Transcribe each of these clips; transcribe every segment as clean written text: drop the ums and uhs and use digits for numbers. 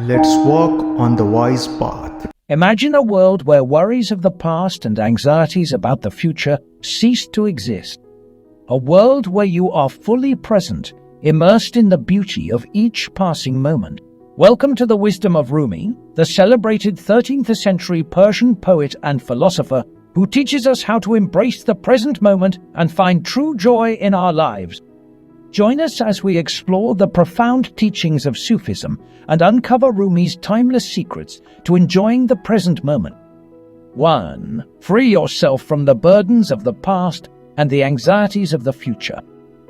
Let's walk on the wise path. Imagine a world where worries of the past and anxieties about the future cease to exist. A world where you are fully present, immersed in the beauty of each passing moment. Welcome to the wisdom of Rumi, the celebrated 13th century Persian poet and philosopher who teaches us how to embrace the present moment and find true joy in our lives. Join us as we explore the profound teachings of Sufism and uncover Rumi's timeless secrets to enjoying the present moment. 1. Free yourself from the burdens of the past and the anxieties of the future.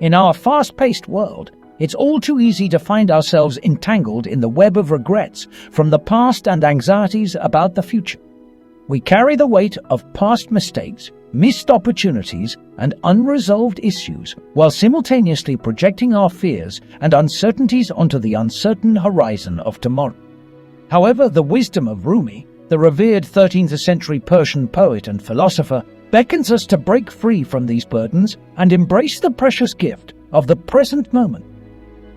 In our fast-paced world, it's all too easy to find ourselves entangled in the web of regrets from the past and anxieties about the future. We carry the weight of past mistakes, missed opportunities, and unresolved issues, while simultaneously projecting our fears and uncertainties onto the uncertain horizon of tomorrow. However, the wisdom of Rumi, the revered 13th century Persian poet and philosopher, beckons us to break free from these burdens and embrace the precious gift of the present moment.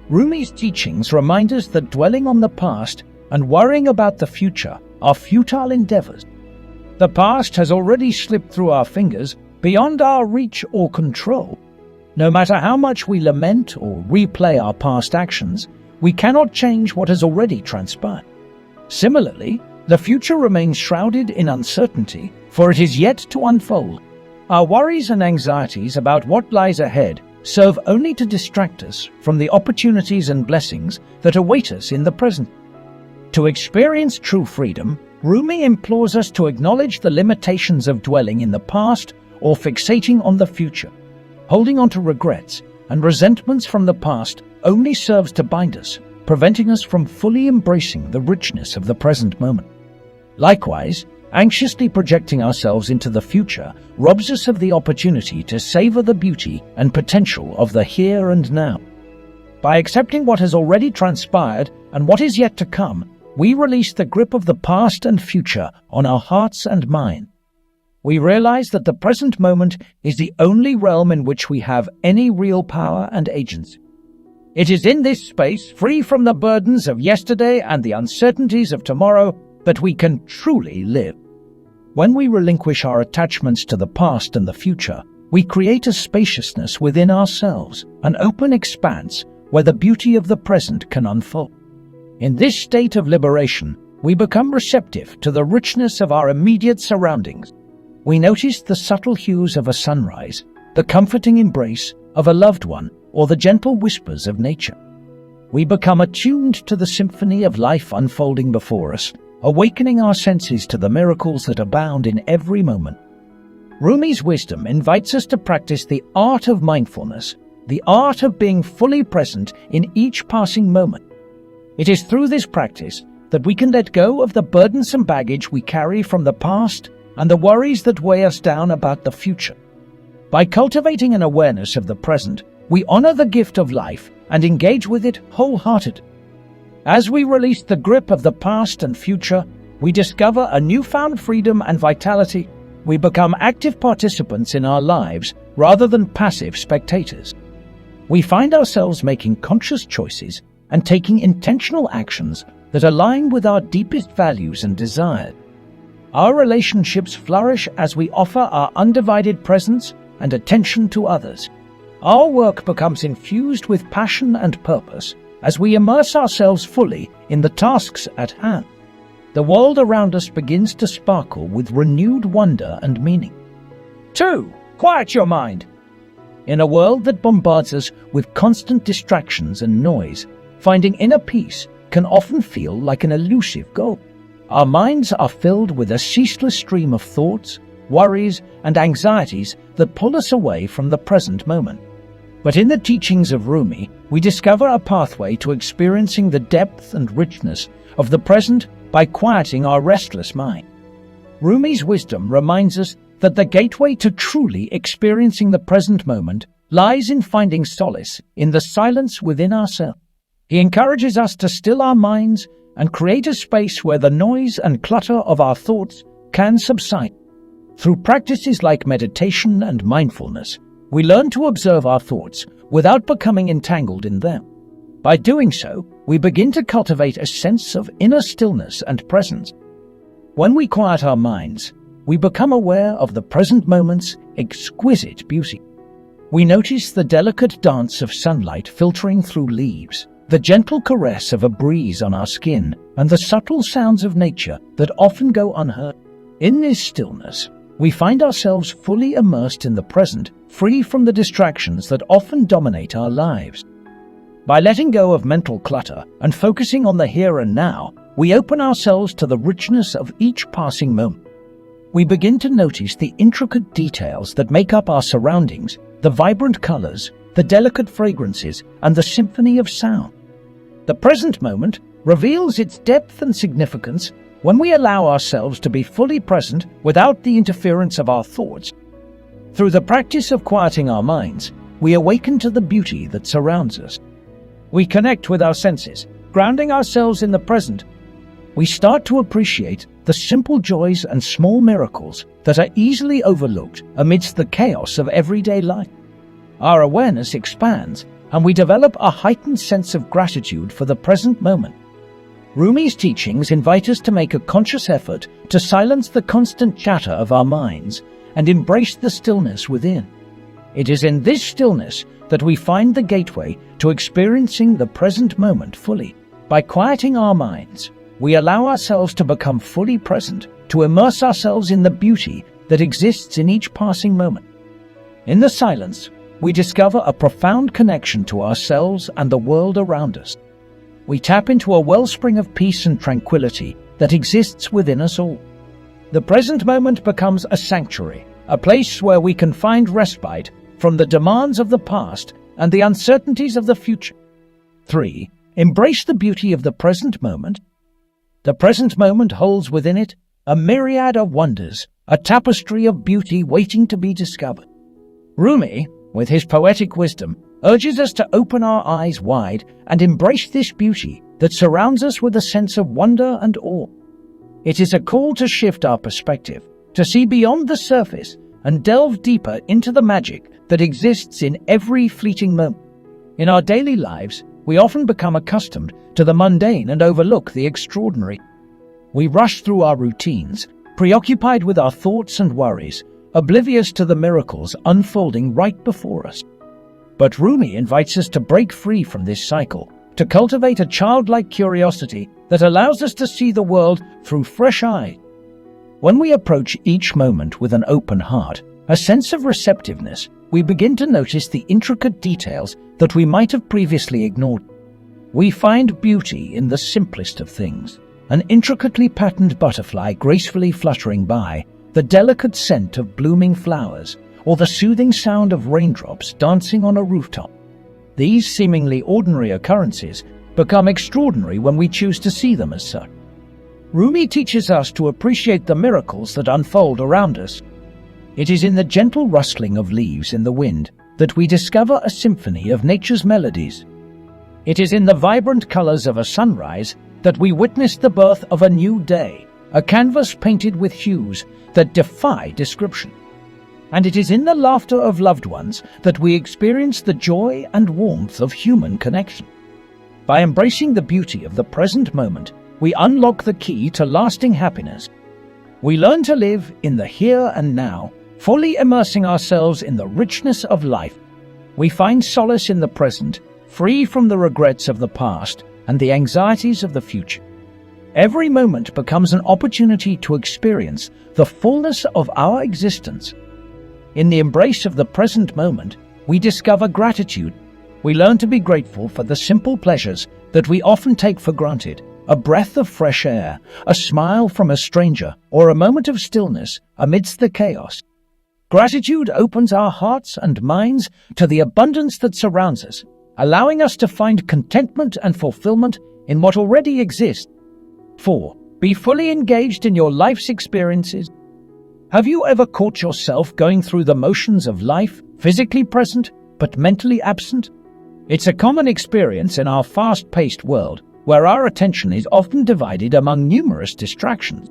Rumi's teachings remind us that dwelling on the past and worrying about the future are futile endeavors. The past has already slipped through our fingers, beyond our reach or control. No matter how much we lament or replay our past actions, we cannot change what has already transpired. Similarly, the future remains shrouded in uncertainty, for it is yet to unfold. Our worries and anxieties about what lies ahead serve only to distract us from the opportunities and blessings that await us in the present. To experience true freedom, Rumi implores us to acknowledge the limitations of dwelling in the past or fixating on the future. Holding on to regrets and resentments from the past only serves to bind us, preventing us from fully embracing the richness of the present moment. Likewise, anxiously projecting ourselves into the future robs us of the opportunity to savor the beauty and potential of the here and now. By accepting what has already transpired and what is yet to come, we release the grip of the past and future on our hearts and mind. We realize that the present moment is the only realm in which we have any real power and agency. It is in this space, free from the burdens of yesterday and the uncertainties of tomorrow, that we can truly live. When we relinquish our attachments to the past and the future, we create a spaciousness within ourselves, an open expanse where the beauty of the present can unfold. In this state of liberation, we become receptive to the richness of our immediate surroundings. We notice the subtle hues of a sunrise, the comforting embrace of a loved one, or the gentle whispers of nature. We become attuned to the symphony of life unfolding before us, awakening our senses to the miracles that abound in every moment. Rumi's wisdom invites us to practice the art of mindfulness, the art of being fully present in each passing moment. It is through this practice that we can let go of the burdensome baggage we carry from the past and the worries that weigh us down about the future. By cultivating an awareness of the present, we honor the gift of life and engage with it wholeheartedly. As we release the grip of the past and future, we discover a newfound freedom and vitality. We become active participants in our lives rather than passive spectators. We find ourselves making conscious choices and taking intentional actions that align with our deepest values and desires. Our relationships flourish as we offer our undivided presence and attention to others. Our work becomes infused with passion and purpose as we immerse ourselves fully in the tasks at hand. The world around us begins to sparkle with renewed wonder and meaning. 2. Quiet your mind. In a world that bombards us with constant distractions and noise, finding inner peace can often feel like an elusive goal. Our minds are filled with a ceaseless stream of thoughts, worries, and anxieties that pull us away from the present moment. But in the teachings of Rumi, we discover a pathway to experiencing the depth and richness of the present by quieting our restless mind. Rumi's wisdom reminds us that the gateway to truly experiencing the present moment lies in finding solace in the silence within ourselves. He encourages us to still our minds and create a space where the noise and clutter of our thoughts can subside. Through practices like meditation and mindfulness, we learn to observe our thoughts without becoming entangled in them. By doing so, we begin to cultivate a sense of inner stillness and presence. When we quiet our minds, we become aware of the present moment's exquisite beauty. We notice the delicate dance of sunlight filtering through leaves, the gentle caress of a breeze on our skin, and the subtle sounds of nature that often go unheard. In this stillness, we find ourselves fully immersed in the present, free from the distractions that often dominate our lives. By letting go of mental clutter and focusing on the here and now, we open ourselves to the richness of each passing moment. We begin to notice the intricate details that make up our surroundings, the vibrant colors, the delicate fragrances, and the symphony of sound. The present moment reveals its depth and significance when we allow ourselves to be fully present without the interference of our thoughts. Through the practice of quieting our minds, we awaken to the beauty that surrounds us. We connect with our senses, grounding ourselves in the present. We start to appreciate the simple joys and small miracles that are easily overlooked amidst the chaos of everyday life. Our awareness expands, and we develop a heightened sense of gratitude for the present moment. Rumi's teachings invite us to make a conscious effort to silence the constant chatter of our minds and embrace the stillness within. It is in this stillness that we find the gateway to experiencing the present moment fully. By quieting our minds, we allow ourselves to become fully present, to immerse ourselves in the beauty that exists in each passing moment. In the silence, we discover a profound connection to ourselves and the world around us. We tap into a wellspring of peace and tranquility that exists within us all. The present moment becomes a sanctuary, a place where we can find respite from the demands of the past and the uncertainties of the future. 3. Embrace the beauty of the present moment. The present moment holds within it a myriad of wonders, a tapestry of beauty waiting to be discovered. Rumi, with his poetic wisdom, urges us to open our eyes wide and embrace this beauty that surrounds us with a sense of wonder and awe. It is a call to shift our perspective, to see beyond the surface and delve deeper into the magic that exists in every fleeting moment. In our daily lives, we often become accustomed to the mundane and overlook the extraordinary. We rush through our routines, preoccupied with our thoughts and worries, oblivious to the miracles unfolding right before us. But Rumi invites us to break free from this cycle, to cultivate a childlike curiosity that allows us to see the world through fresh eyes. When we approach each moment with an open heart, a sense of receptiveness, we begin to notice the intricate details that we might have previously ignored. We find beauty in the simplest of things, an intricately patterned butterfly gracefully fluttering by, the delicate scent of blooming flowers, or the soothing sound of raindrops dancing on a rooftop. These seemingly ordinary occurrences become extraordinary when we choose to see them as such. Rumi teaches us to appreciate the miracles that unfold around us. It is in the gentle rustling of leaves in the wind that we discover a symphony of nature's melodies. It is in the vibrant colors of a sunrise that we witness the birth of a new day, a canvas painted with hues that defy description. And it is in the laughter of loved ones that we experience the joy and warmth of human connection. By embracing the beauty of the present moment, we unlock the key to lasting happiness. We learn to live in the here and now, fully immersing ourselves in the richness of life. We find solace in the present, free from the regrets of the past and the anxieties of the future. Every moment becomes an opportunity to experience the fullness of our existence. In the embrace of the present moment, we discover gratitude. We learn to be grateful for the simple pleasures that we often take for granted, a breath of fresh air, a smile from a stranger, or a moment of stillness amidst the chaos. Gratitude opens our hearts and minds to the abundance that surrounds us, allowing us to find contentment and fulfillment in what already exists. 4. Be fully engaged in your life's experiences. Have you ever caught yourself going through the motions of life, physically present but mentally absent? It's a common experience in our fast-paced world, where our attention is often divided among numerous distractions.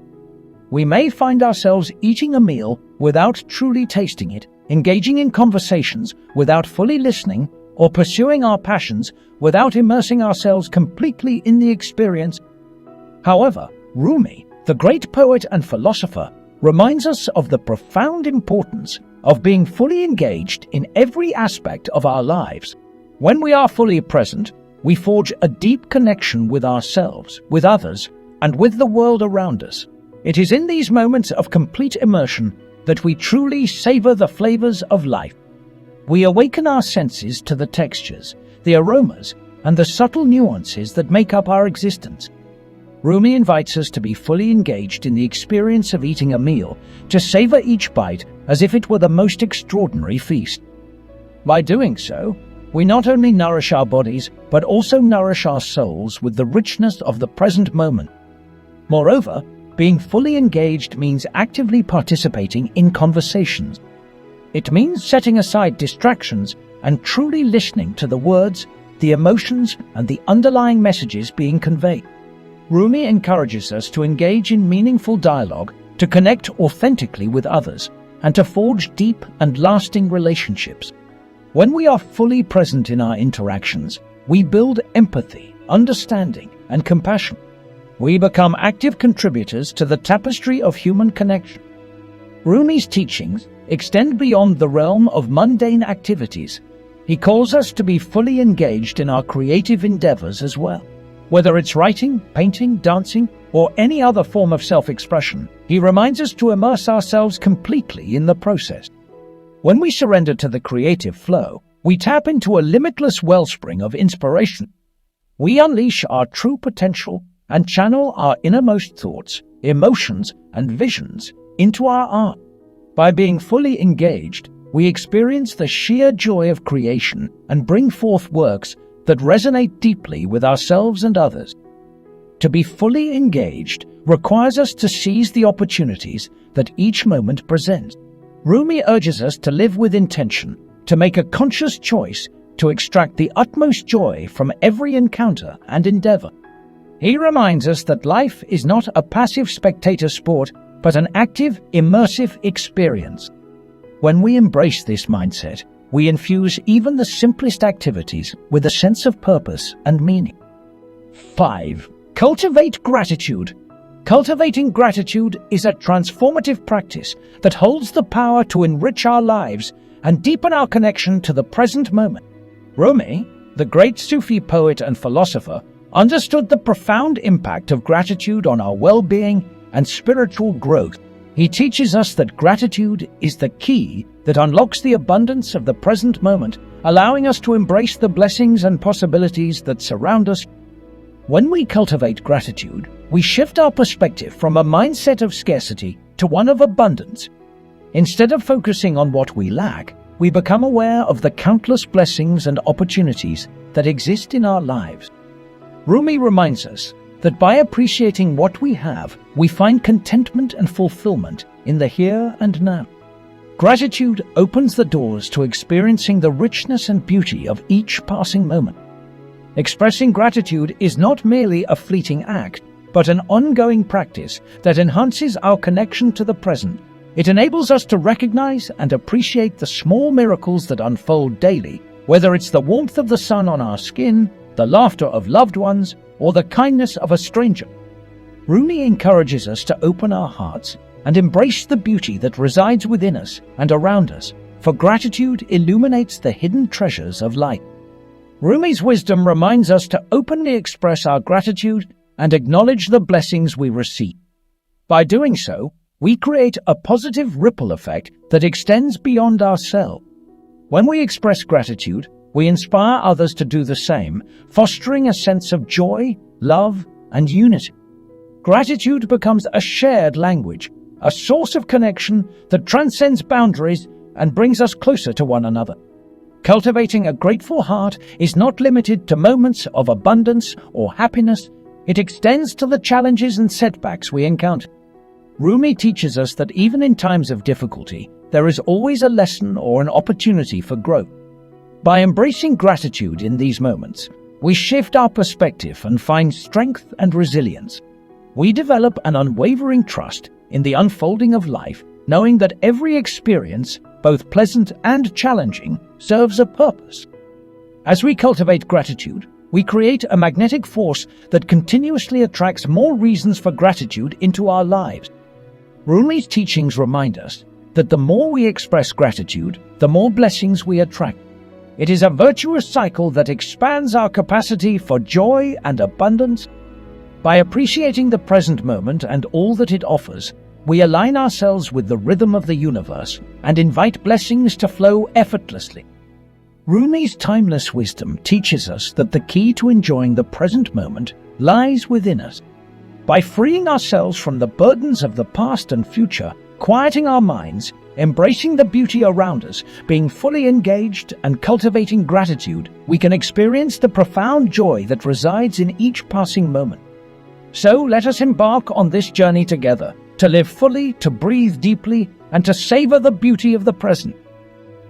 We may find ourselves eating a meal without truly tasting it, engaging in conversations without fully listening, or pursuing our passions without immersing ourselves completely in the experience. However, Rumi, the great poet and philosopher, reminds us of the profound importance of being fully engaged in every aspect of our lives. When we are fully present, we forge a deep connection with ourselves, with others, and with the world around us. It is in these moments of complete immersion that we truly savor the flavors of life. We awaken our senses to the textures, the aromas, and the subtle nuances that make up our existence. Rumi invites us to be fully engaged in the experience of eating a meal, to savor each bite as if it were the most extraordinary feast. By doing so, we not only nourish our bodies, but also nourish our souls with the richness of the present moment. Moreover, being fully engaged means actively participating in conversations. It means setting aside distractions and truly listening to the words, the emotions, and the underlying messages being conveyed. Rumi encourages us to engage in meaningful dialogue, to connect authentically with others, and to forge deep and lasting relationships. When we are fully present in our interactions, we build empathy, understanding, and compassion. We become active contributors to the tapestry of human connection. Rumi's teachings extend beyond the realm of mundane activities. He calls us to be fully engaged in our creative endeavors as well. Whether it's writing, painting, dancing, or any other form of self-expression, he reminds us to immerse ourselves completely in the process. When we surrender to the creative flow, we tap into a limitless wellspring of inspiration. We unleash our true potential and channel our innermost thoughts, emotions, and visions into our art. By being fully engaged, we experience the sheer joy of creation and bring forth works that resonate deeply with ourselves and others. To be fully engaged requires us to seize the opportunities that each moment presents. Rumi urges us to live with intention, to make a conscious choice to extract the utmost joy from every encounter and endeavor. He reminds us that life is not a passive spectator sport, but an active, immersive experience. When we embrace this mindset, we infuse even the simplest activities with a sense of purpose and meaning. 5. Cultivate gratitude. Cultivating gratitude is a transformative practice that holds the power to enrich our lives and deepen our connection to the present moment. Rumi, the great Sufi poet and philosopher, understood the profound impact of gratitude on our well-being and spiritual growth. He teaches us that gratitude is the key that unlocks the abundance of the present moment, allowing us to embrace the blessings and possibilities that surround us. When we cultivate gratitude, we shift our perspective from a mindset of scarcity to one of abundance. Instead of focusing on what we lack, we become aware of the countless blessings and opportunities that exist in our lives. Rumi reminds us that by appreciating what we have, we find contentment and fulfillment in the here and now. Gratitude opens the doors to experiencing the richness and beauty of each passing moment. Expressing gratitude is not merely a fleeting act, but an ongoing practice that enhances our connection to the present. It enables us to recognize and appreciate the small miracles that unfold daily, whether it's the warmth of the sun on our skin, the laughter of loved ones, or the kindness of a stranger. Rumi encourages us to open our hearts and embrace the beauty that resides within us and around us, for gratitude illuminates the hidden treasures of life. Rumi's wisdom reminds us to openly express our gratitude and acknowledge the blessings we receive. By doing so, we create a positive ripple effect that extends beyond ourselves. When we express gratitude, we inspire others to do the same, fostering a sense of joy, love, and unity. Gratitude becomes a shared language, a source of connection that transcends boundaries and brings us closer to one another. Cultivating a grateful heart is not limited to moments of abundance or happiness. It extends to the challenges and setbacks we encounter. Rumi teaches us that even in times of difficulty, there is always a lesson or an opportunity for growth. By embracing gratitude in these moments, we shift our perspective and find strength and resilience. We develop an unwavering trust in the unfolding of life, knowing that every experience, both pleasant and challenging, serves a purpose. As we cultivate gratitude, we create a magnetic force that continuously attracts more reasons for gratitude into our lives. Rumi's teachings remind us that the more we express gratitude, the more blessings we attract. It is a virtuous cycle that expands our capacity for joy and abundance. By appreciating the present moment and all that it offers, we align ourselves with the rhythm of the universe and invite blessings to flow effortlessly. Rumi's timeless wisdom teaches us that the key to enjoying the present moment lies within us. By freeing ourselves from the burdens of the past and future, quieting our minds, embracing the beauty around us, being fully engaged, and cultivating gratitude, we can experience the profound joy that resides in each passing moment. So let us embark on this journey together, to live fully, to breathe deeply, and to savor the beauty of the present.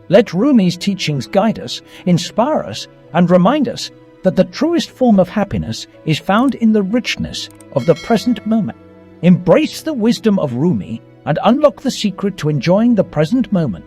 Let Rumi's teachings guide us, inspire us, and remind us that the truest form of happiness is found in the richness of the present moment. Embrace the wisdom of Rumi and unlock the secret to enjoying the present moment.